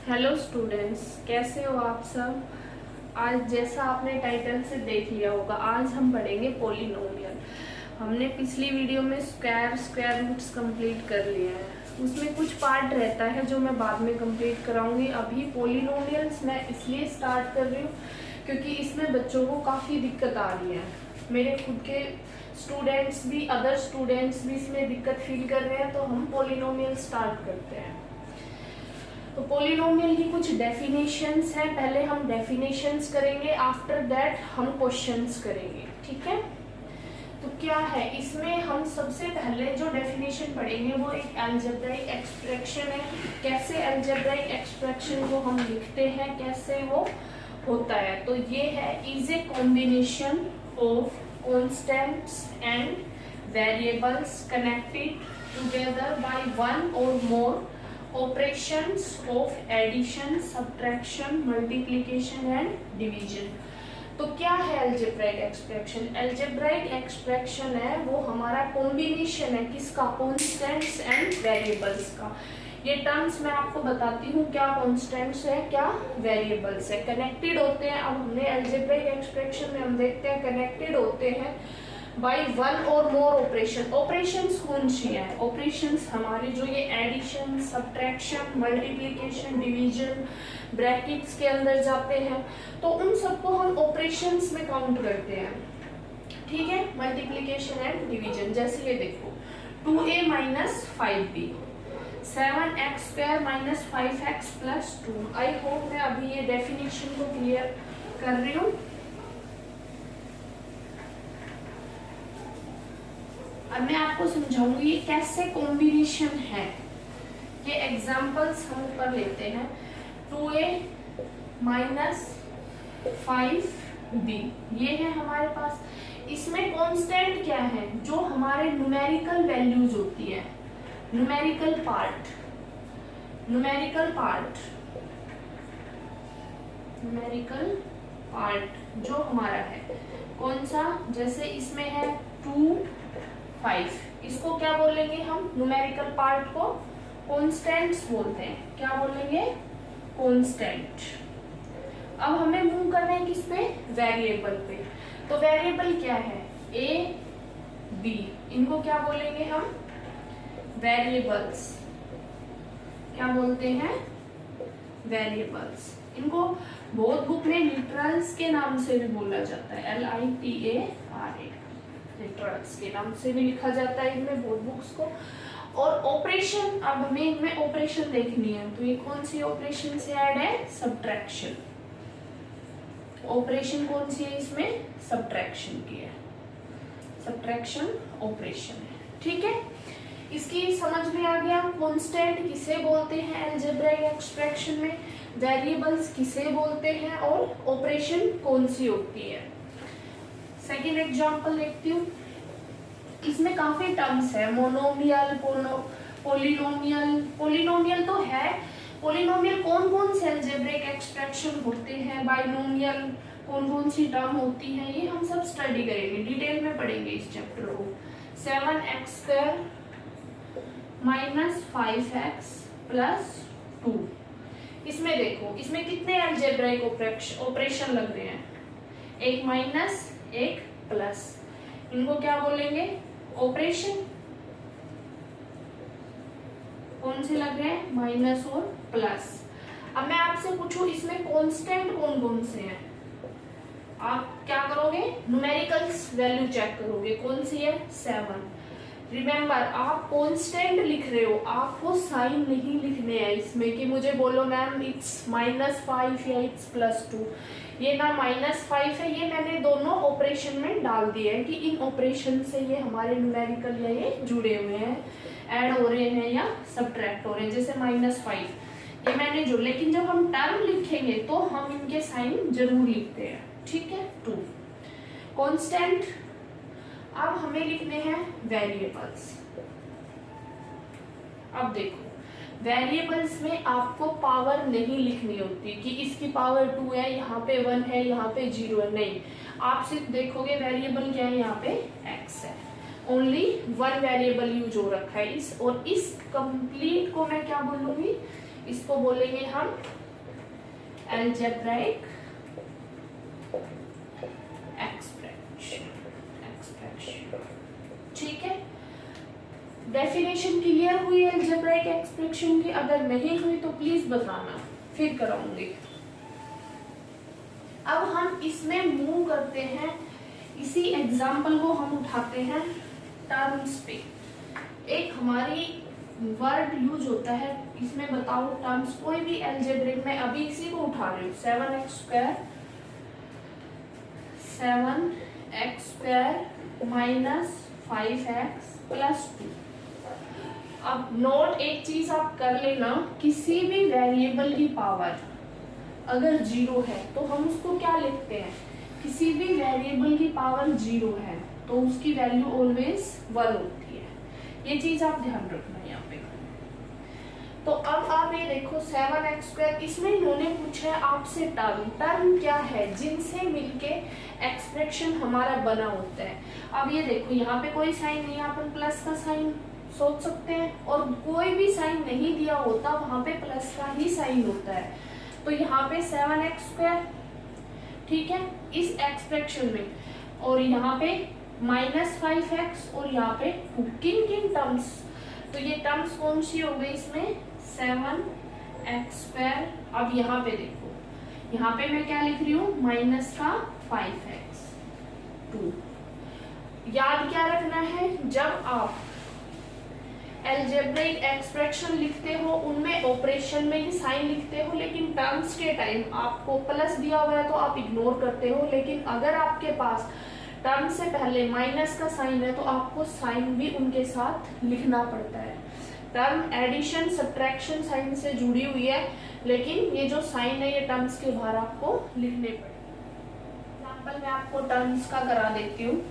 Hello students, कैसे हो आप सब। आज जैसा आपने टाइटल से देख लिया होगा, आज हम पढ़ेंगे पॉलिनोमियल। हमने पिछली वीडियो में स्क्वायर रूट्स कंप्लीट कर लिए हैं। उसमें कुछ पार्ट रहता है जो मैं बाद में कंप्लीट कराऊंगी। अभी पॉलिनोमियल्स मैं इसलिए स्टार्ट कर रही हूँ क्योंकि इसमें बच्चों को काफ़ी दिक्कत आ रही है। मेरे खुद के स्टूडेंट्स भी, अदर स्टूडेंट्स भी इसमें दिक्कत फील कर रहे हैं, तो हम पॉलिनोमियल स्टार्ट करते हैं। तो पॉलिनोमियल की कुछ डेफिनेशंस हैं। पहले हम डेफिनेशंस करेंगे, आफ्टर दैट हम क्वेश्चंस करेंगे, ठीक है। तो क्या है इसमें, हम सबसे पहले जो डेफिनेशन पढ़ेंगे वो एक अलजेब्राइक एक्सप्रेशन है। कैसे अलजेब्राइक एक्सप्रेशन को हम लिखते हैं, कैसे वो होता है। तो ये है, is a combination of constants and variables connected together by one और मोर operations of addition, subtraction, multiplication and division। तो क्या है अलजेब्राइक एक्सप्रेशन? अलजेब्राइक एक्सप्रेशन है वो हमारा कॉम्बिनेशन है किसका? कॉन्स्टेंट्स एंड वेरिएबल्स का। ये टर्म्स मैं आपको बताती हूँ, क्या कॉन्स्टेंट्स है, क्या वेरिएबल्स है। कनेक्टेड होते हैं। अब हमने अलजेब्राइक एक्सप्रेशन में हम देखते हैं कनेक्टेड होते हैं बाई वन और मोर ऑपरेशन। ऑपरेशंस कौन सी है? ऑपरेशंस हमारे जो ये addition, subtraction, multiplication, division, brackets के अंदर जाते हैं, तो उन सबको हम ऑपरेशंस में काउंट करते हैं, ठीक है। मल्टीप्लिकेशन एंड डिवीजन, जैसे ये देखो 2a minus 5b, 7x² minus 5x plus 2। I hope मैं अभी ये डेफिनेशन को क्लियर कर रही हूँ। अब मैं आपको समझाऊंगी ये कैसे कॉम्बिनेशन है। ये एग्जांपल्स हम ऊपर लेते हैं। 2a माइनस 5b ये है हमारे पास। इसमें कांस्टेंट क्या है? जो हमारे न्यूमेरिकल वैल्यूज होती है, न्यूमेरिकल पार्ट जो हमारा है कौन सा? जैसे इसमें है 2, 5, इसको क्या बोलेंगे हम? न्यूमेरिकल पार्ट को कॉन्स्टेंट्स बोलते हैं। क्या बोलेंगे? कॉन्स्टेंट। अब हमें मूव करना है किस पे? वेरिएबल पे। तो वेरिएबल क्या है? a, b, इनको क्या बोलेंगे हम? वेरिएबल्स। क्या बोलते हैं? वेरिएबल्स। इनको बहुत बुक में लिटरल्स के नाम से भी बोला जाता है, LITERA, लिटरल्स के नाम से भी लिखा जाता है इनमें बहुत बुक्स को। और ऑपरेशन, अब हमें इनमें ऑपरेशन देखनी है, तो ये कौन सी ऑपरेशन से ऐड है? सब्ट्रैक्शन। ऑपरेशन कौन सी है इसमें? सब्ट्रैक्शन की है। सब्ट्रैक्शन ऑपरेशन है, ठीक है। इसकी समझ में आ गया। कांस्टेंट किसे बोलते हैं अलजेब्राइक एक्सप्रेशन में, वेरिएबल्स किसे बोलते हैं, और ऑपरेशन कौन सी होती है। सेकेंड एग्जाम्पल देखती हूँ। इसमें काफी टर्म्स है, मोनोमियल, पोलिनोमियल तो है। पोलिनोमियल कौन कौन से अलजेब्रिक एक्सप्रेशन होते हैं, बाइनोमियल कौन कौन सी टर्म होती है, ये हम सब स्टडी करेंगे, डिटेल में पढ़ेंगे इस चैप्टर को। 7x² minus 5x plus 2। इसमें देखो, इसमें कितने अलजेब्रिक ऑपरेशन लग रहे हैं? एक माइनस, एक प्लस। इनको क्या बोलेंगे? ऑपरेशन। कौन से लग रहे हैं? माइनस और प्लस। अब मैं आपसे पूछूं इसमें कांस्टेंट कौन कौन से हैं? आप क्या करोगे? न्यूमेरिकल्स वैल्यू चेक करोगे। कौन सी है? 7। रिमेंबर, आप कांस्टेंट लिख रहे हो, आपको साइन नहीं लिखने हैं इसमें कि मुझे बोलो मैम इट्स -5 या इट्स +2। ये ना -5 है, ये मैंने दोनों ऑपरेशन में डाल दिए हैं कि इन ऑपरेशन से ये हमारे न्यूमेरिकल या ये जुड़े हुए हैं, ऐड हो रहे हैं या सब्ट्रैक्ट हो रहे हैं। जैसे -5 ये मैंने जो, लेकिन जब हम टर्म लिखेंगे तो हम इनके साइन जरूर लिखते हैं, ठीक है। 2 कांस्टेंट। अब हमें लिखने हैं वेरिएबल्स। अब देखो, वेरिएबल्स में आपको पावर नहीं लिखनी होती कि इसकी पावर 2 है, यहाँ पे 1 है, यहाँ पे 0 है, नहीं। आप सिर्फ देखोगे वेरिएबल क्या है, यहाँ पे x है। ओनली वन वेरिएबल यूज हो रखा है इस, और इस कंप्लीट को मैं क्या बोलूंगी? इसको बोलेंगे हम अलजेब्राइक एक्सप्रेशन। ठीक है, डेफिनेशन क्लियर हुई अलजेब्राइक एक्सप्रेशन की? अगर नहीं हुई तो प्लीज बताना, फिर कराऊंगी। अब हम इसमें मूव करते हैं, इसी एग्जाम्पल को हम उठाते हैं टर्म्स पे। एक हमारी वर्ड यूज होता है इसमें, बताओ टर्म्स, कोई भी अलजेब्रिक में, अभी इसी को उठा रही हूँ, 7x² माइनस 5x प्लस 2। अब नोट एक चीज आप कर लेना, किसी भी वेरिएबल की पावर अगर 0 है तो हम उसको क्या लिखते हैं, किसी भी वेरिएबल की पावर 0 है तो उसकी वैल्यू ऑलवेज 1 होती है। ये चीज आप ध्यान रखना यहाँ पे। तो अब आप ये देखो 7x², इसमें इन्होंने पूछा है आपसे टर्म। टर्म क्या है, जिनसे मिलके एक्सप्रेशन हमारा बना होता है। अब ये देखो यहाँ पे कोई साइन नहीं है, अपन प्लस का साइन सोच सकते हैं, और कोई भी साइन नहीं दिया होता वहां पे प्लस का ही साइन होता है। तो यहाँ पे 7x², ठीक है, इस एक्सप्रेशन में, और यहाँ पे माइनस 5x और यहाँ पे 2। किन किन टर्म्स, तो ये टर्म्स कौन सी हो गई इसमें, 7x²। अब यहाँ पे देखो, यहाँ पे मैं क्या लिख रही हूँ, माइनस का 5x 2। याद क्या रखना है, जब आप अलजेब्रिक एक्सप्रेशन लिखते हो उनमें ऑपरेशन में ही साइन लिखते हो, लेकिन टर्म्स के टाइम आपको प्लस दिया हुआ है तो आप इग्नोर करते हो। लेकिन अगर आपके पास टर्म से पहले माइनस का साइन है तो आपको साइन भी उनके साथ लिखना पड़ता है। टर्म एडिशन सब्ट्रैक्शन साइन से जुड़ी हुई है, लेकिन ये जो साइन है ये टर्म्स के बाहर आपको लिखने पड़ेंगे। एग्जाम्पल मैं आपको टर्म्स का करा देती हूँ।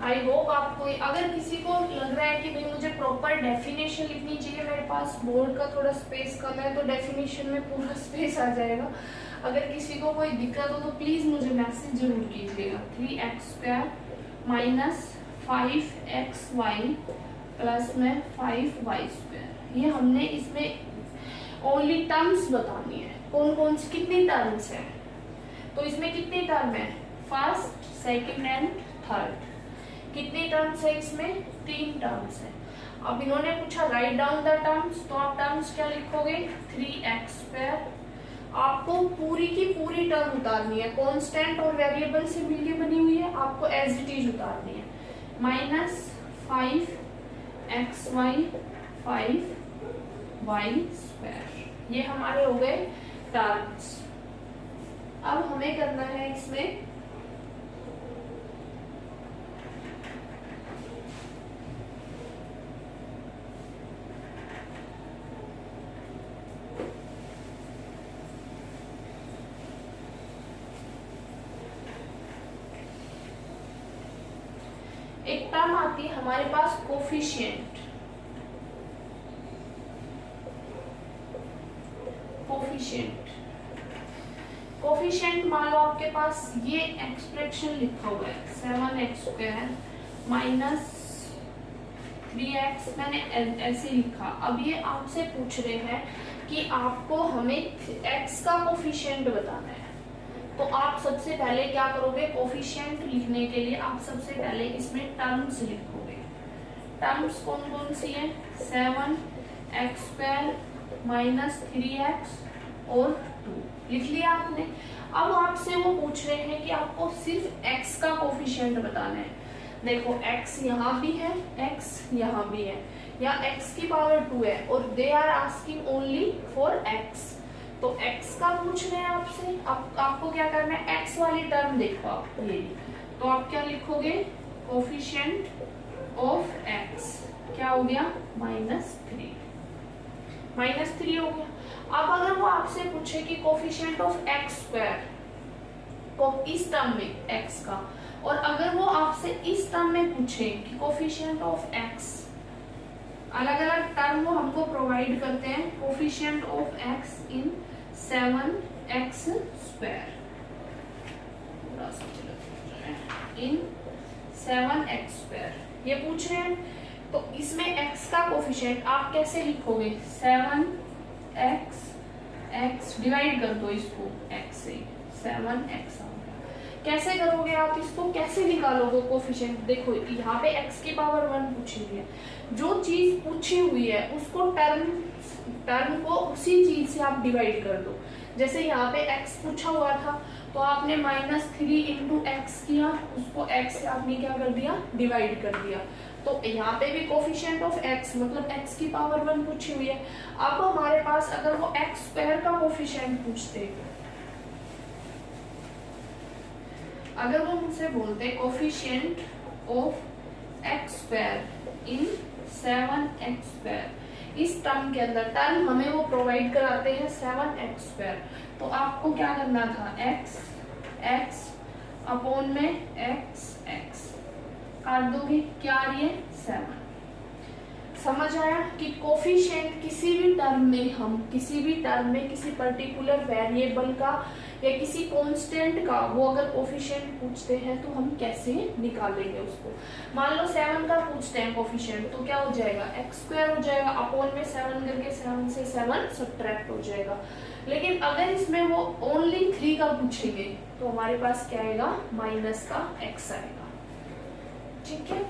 आई होप आपको, अगर किसी को लग रहा है कि भाई मुझे प्रॉपर डेफिनेशन लिखनी चाहिए, मेरे पास बोर्ड का थोड़ा स्पेस कम है तो डेफिनेशन में पूरा स्पेस आ जाएगा। अगर किसी को कोई दिक्कत हो तो प्लीज मुझे मैसेज जरूर कीजिएगा। 3x² माइनस 5xy प्लस में 5y²। ये हमने इसमें ओनली टर्म्स बतानी है, कौन कौन सी कितनी टर्म्स है। तो इसमें कितनी टर्म है, फर्स्ट, सेकेंड एंड थर्ड। कितनी टर्म्स है इसमें, 3 टर्म्स है। अब इन्होंने पूछा राइट डाउन द टर्म्स, तो आप टर्म्स क्या लिखोगे, 3x²। आपको पूरी की पूरी टर्म उतारनी है, कांस्टेंट और वेरिएबल से मिलके बनी हुई है, आपको एज इट इज उतारनी है। Minus 5xy 5y²। ये हमारे हो गए टर्म्स। अब हमें करना है इसमें एक टर्म आती है हमारे पास कोफिशिएंट। कोफिशिएंट मान लो आपके पास ये एक्सप्रेशन लिखा हुआ है 7x² माइनस 3x, मैंने ऐसे लिखा। अब ये आपसे पूछ रहे हैं कि आपको हमें x का कोफिशिएंट बताना है। तो आप सबसे पहले क्या करोगे, कोफिशिएंट लिखने के लिए आप सबसे पहले इसमें टर्म्स लिखोगे। टर्म्स कौन कौन सी है, 7x² माइनस 3x और 2 लिख लिया आपने। अब आपसे वो पूछ रहे हैं कि आपको सिर्फ x का कोफिशिएंट बताना है। देखो x यहाँ भी है, x यहाँ भी है, या x की पावर 2 है, और they are asking only for x। तो x का पूछ रहे हैं आपसे। अब आपको क्या करना है, x वाली टर्म देखो आप, ये तो आप क्या लिखोगे, कोफिशिएंट ऑफ x क्या हो गया, -3 हो गया। अब अगर वो आपसे पूछे कि कोफिशिएंट ऑफ x² को इस टर्म में x का, और अगर वो आपसे इस टर्म में पूछे कि कोफिशिएंट ऑफ x, अलग अलग टर्म वो हमको प्रोवाइड करते हैं, coefficient of x in 7x² in 7x²। ये पूछ रहे हैं। तो इसमें x का कोफिशिएंट आप कैसे लिखोगे, 7x, x डिवाइड कर दो इसको x से, 7x आ गया। कैसे करोगे आप इसको, कैसे निकालोगे कोफिशिएंट, देखो यहाँ पे x की पावर 1 पूछी हुई है, जो चीज पूछी हुई है उसको टर्म को उसी चीज से आप डिवाइड कर दो। जैसे यहाँ पे x पूछा हुआ था तो आपने -3 इंटू एक्स किया, उसको x से आपने क्या कर दिया, डिवाइड कर दिया। तो यहाँ पे भी कोफिशिएंट ऑफ x मतलब x की पावर 1 पूछी हुई है। अब हमारे पास अगर वो x स्क्वायर का कोफिशिएंट पूछते, अगर वो मुझसे बोलते coefficient of x square in 7x square, इस टर्म के अंदर टर्म हमें वो प्रोवाइड कराते हैं 7x स्क्वायर, तो आपको क्या करना था, x अपॉन में x काट दोगे, क्या आ रही है 7। समझ आया कि कोफिशिएंट किसी भी टर्म में, हम किसी भी टर्म में किसी पर्टिकुलर वेरिएबल का या किसी कांस्टेंट का वो अगर कोफिशिएंट पूछते हैं तो हम कैसे निकालेंगे उसको। मान लो 7 का पूछते हैं कोफिशिएंट, तो क्या हो जाएगा, x स्क्वायर हो जाएगा, अपॉन में 7 करके 7 से 7 सब्ट्रैक्ट हो जाएगा। लेकिन अगर इसमें वो ओनली 3 का पूछेंगे तो हमारे पास क्या आएगा, माइनस का x आएगा। ठीक है,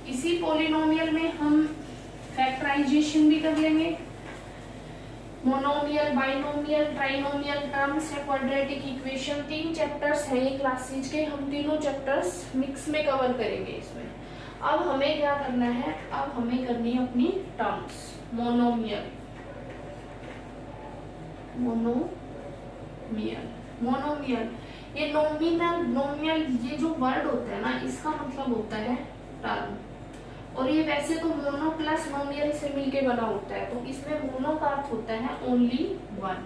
इसी पॉलिनोमियल में हम फैक्टराइजेशन भी कर लेंगे, मोनोमियल, बाइनोमियल, ट्राइनोमियल टर्म्स है, क्वाड्रेटिक इक्वेशन, 3 चैप्टर्स हैं ये क्लास 6 के, हम तीनों चैप्टर्स मिक्स में कवर करेंगे इसमें। अब हमें क्या करना है, अब हमें करनी है अपनी टर्म्स, मोनोमियल, ये नोमियल ये जो वर्ड होता है ना, इसका मतलब होता है टर्म, और ये वैसे तो मोनो प्लस नोमियल से मिलके बना होता है, तो इसमें मोनो का अर्थ होता है ओनली 1।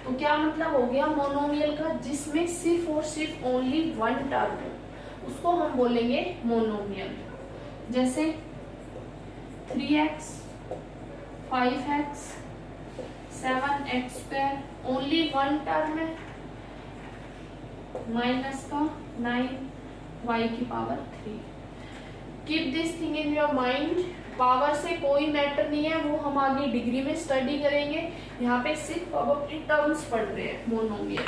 तो क्या मतलब हो गया मोनोमियल का, जिसमें सिर्फ और सिर्फ ओनली 1 टर्म हो, उसको हम बोलेंगे मोनोमियल। जैसे 3x, 5x, 7x square, only 1 term है, माइनस का 9y की power 3। Keep this thing in your mind, power से कोई मैटर नहीं है, वो हम आगे डिग्री में स्टडी करेंगे। यहाँ पे सिर्फ अब अपनी टर्म्स पढ़ रहे हैं मोनोमियल।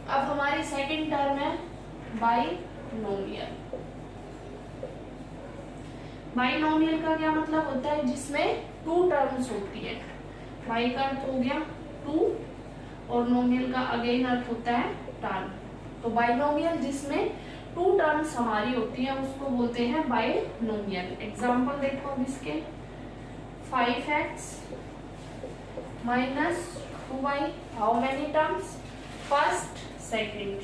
अब हमारी सेकंड टर्म है बाइनोमियल। बाइनोमियल का क्या मतलब होता है, जिसमें 2 टर्म्स होती है। बाई का अर्थ हो गया 2 और नोमियल का अगेन अर्थ होता है टर्म। तो बाइनोमियल जिसमें 2 टर्म्स हमारी होती है उसको बोलते हैं बाइनोमियल। एग्जांपल देखो इसके, 5x minus 2y, how many terms, first second,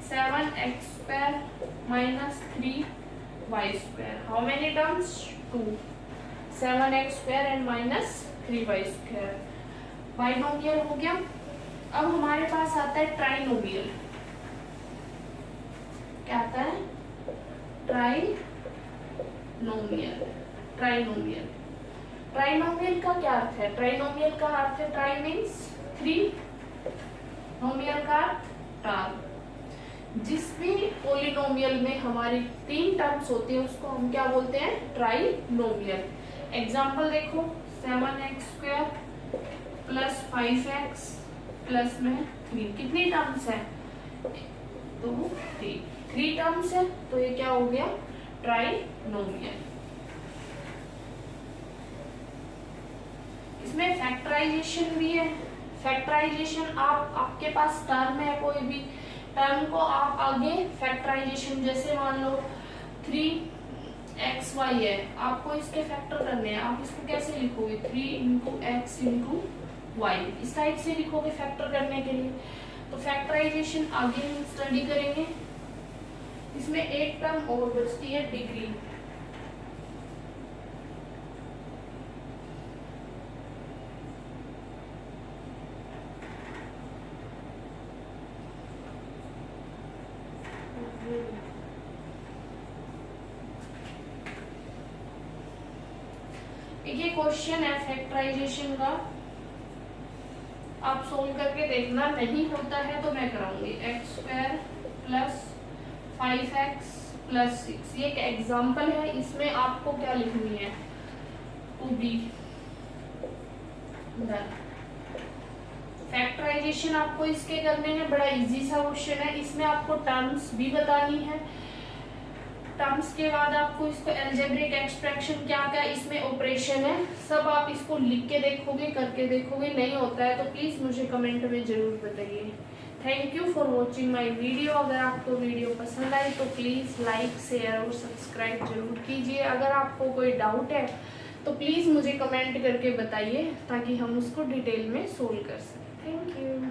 7x square minus 3y square, how many terms, 2, 7x square and minus 3y square, binomial हो गया। अब हमारे पास आता है ट्राइनोमियल। क्या आता है, ट्राइनोमियल। ट्राइनोमियल का क्या अर्थ है, ट्राइनोमियल का अर्थ है, ट्राई मीन्स 3, नोमियल का टर्म। जिस भी पॉलिनोमियल में हमारी 3 टर्म्स होती है उसको हम क्या बोलते हैं, ट्राइनोमियल। एग्जांपल देखो, 7x square plus 5x plus में 3, कितनी टर्म्स है, 2, 3 टर्म्स है, तो ये क्या हो गया, ट्राइनोमियल। इसमें फैक्टराइजेशन भी है। फैक्टराइजेशन आपके पास टर्म है, कोई भी टर्म को आप आगे फैक्टराइजेशन, जैसे मान लो 3xy है, आपको इसके फैक्टर करने हैं, आप इसको कैसे लिखोगे, 3 इंटू एक्स इंटू वाई, इस टाइप से लिखोगे फैक्टर करने के लिए। तो फैक्टराइजेशन आगे हम स्टडी करेंगे। इसमें एक टर्म और बचती है, डिग्री। एक ये क्वेश्चन है फैक्टराइजेशन का, आप सोल्व करके देखना, नहीं होता है तो मैं कराऊंगी। x² प्लस 5x प्लस 6, ये एक एग्जाम्पल है, इसमें आपको क्या लिखनी है, टू बी डन। फैक्टराइजेशन आपको इसके करने हैं, बड़ा इजी सा क्वेश्चन है, इसमें आपको टर्म्स भी बतानी है, टर्म्स के बाद आपको इसको अलजेब्रिक एक्सप्रेशन क्या क्या इसमें ऑपरेशन है सब आप इसको लिख के देखोगे, करके देखोगे, नहीं होता है तो प्लीज मुझे कमेंट में जरूर बताइए। Thank you for watching my video. अगर आपको वीडियो पसंद आई तो प्लीज लाइक शेयर और सब्सक्राइब जरूर कीजिए। अगर आपको कोई डाउट है तो प्लीज मुझे कमेंट करके बताइए ताकि हम उसको डिटेल में सोल्व कर सकें। Thank you.